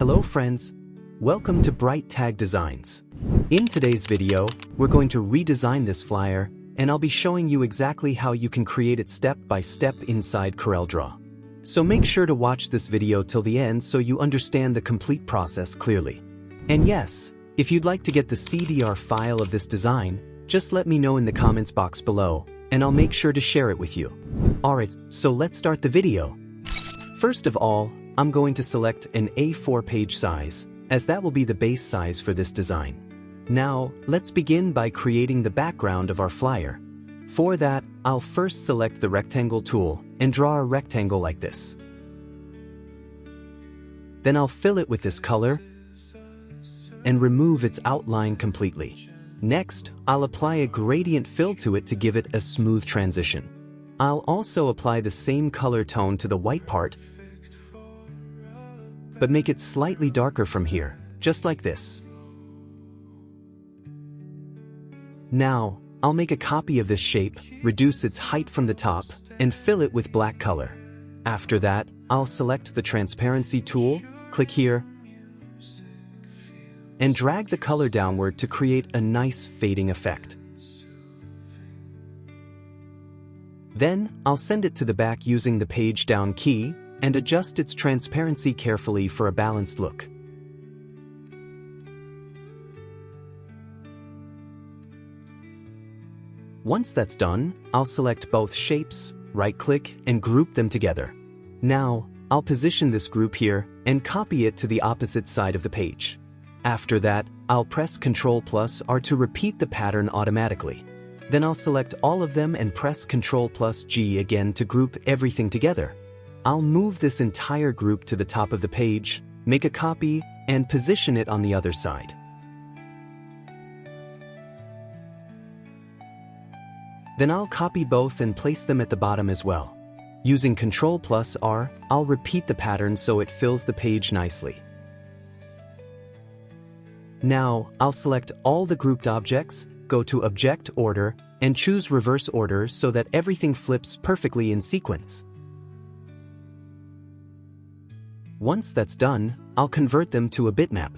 Hello friends, welcome to Bright Tag Designs. In today's video, we're going to redesign this flyer, and I'll be showing you exactly how you can create it step by step inside CorelDraw. So make sure to watch this video till the end so you understand the complete process clearly. And yes, if you'd like to get the CDR file of this design, just let me know in the comments box below, and I'll make sure to share it with you. Alright, so let's start the video. First of all, I'm going to select an A4 page size, as that will be the base size for this design. Now, let's begin by creating the background of our flyer. For that, I'll first select the rectangle tool and draw a rectangle like this. Then I'll fill it with this color and remove its outline completely. Next, I'll apply a gradient fill to it to give it a smooth transition. I'll also apply the same color tone to the white part, but make it slightly darker from here, just like this. Now, I'll make a copy of this shape, reduce its height from the top, and fill it with black color. After that, I'll select the transparency tool, click here, and drag the color downward to create a nice fading effect. Then, I'll send it to the back using the page down key, and adjust its transparency carefully for a balanced look. Once that's done, I'll select both shapes, right-click, and group them together. Now, I'll position this group here and copy it to the opposite side of the page. After that, I'll press Ctrl+R to repeat the pattern automatically. Then I'll select all of them and press Ctrl+G again to group everything together. I'll move this entire group to the top of the page, make a copy, and position it on the other side. Then I'll copy both and place them at the bottom as well. Using Ctrl+R, I'll repeat the pattern so it fills the page nicely. Now, I'll select all the grouped objects, go to Object Order, and choose Reverse Order so that everything flips perfectly in sequence. Once that's done, I'll convert them to a bitmap.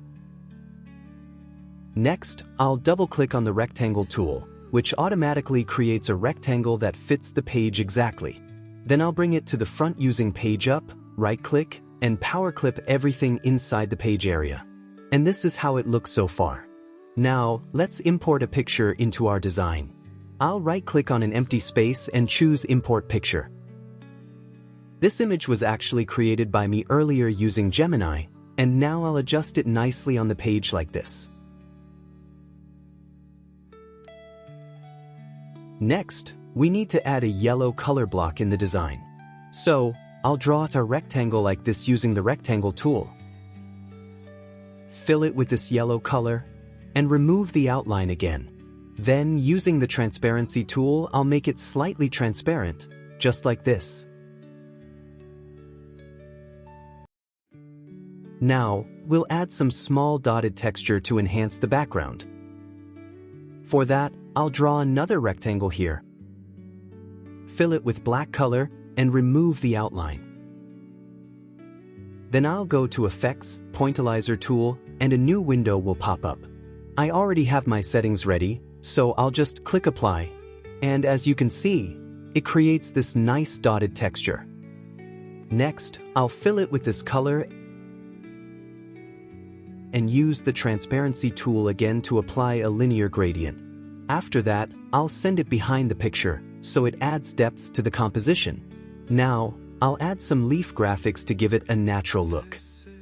Next, I'll double-click on the rectangle tool, which automatically creates a rectangle that fits the page exactly. Then I'll bring it to the front using Page Up, right-click, and power clip everything inside the page area. And this is how it looks so far. Now, let's import a picture into our design. I'll right-click on an empty space and choose Import Picture. This image was actually created by me earlier using Gemini, and now I'll adjust it nicely on the page like this. Next, we need to add a yellow color block in the design. So, I'll draw out a rectangle like this using the rectangle tool. Fill it with this yellow color, and remove the outline again. Then, using the transparency tool, I'll make it slightly transparent, just like this. Now, we'll add some small dotted texture to enhance the background. For that, I'll draw another rectangle here. Fill it with black color and remove the outline. Then I'll go to Effects, Pointillizer tool, and a new window will pop up. I already have my settings ready, so I'll just click Apply. And as you can see, it creates this nice dotted texture. Next, I'll fill it with this color and use the transparency tool again to apply a linear gradient. After that, I'll send it behind the picture, so it adds depth to the composition. Now, I'll add some leaf graphics to give it a natural look.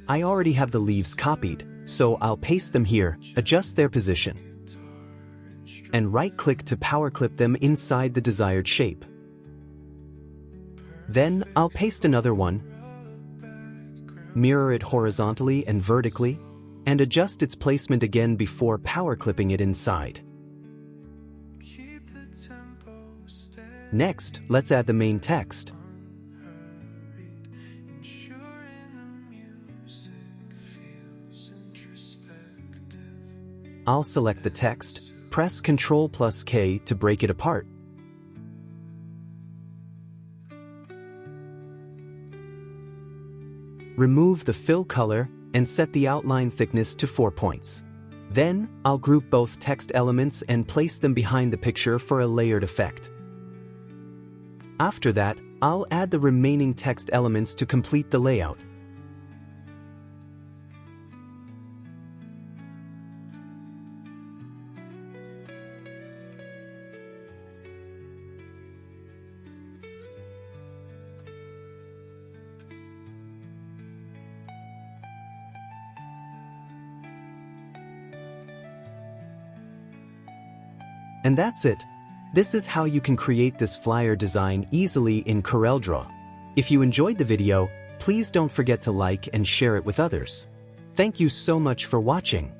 I already have the leaves copied, so I'll paste them here, adjust their position, and right-click to power clip them inside the desired shape. Then, I'll paste another one, mirror it horizontally and vertically, and adjust its placement again before power clipping it inside. Next, let's add the main text. I'll select the text, press Ctrl+K to break it apart. Remove the fill color and set the outline thickness to 4 points. Then, I'll group both text elements and place them behind the picture for a layered effect. After that, I'll add the remaining text elements to complete the layout. And that's it. This is how you can create this flyer design easily in CorelDraw. If you enjoyed the video, please don't forget to like and share it with others. Thank you so much for watching.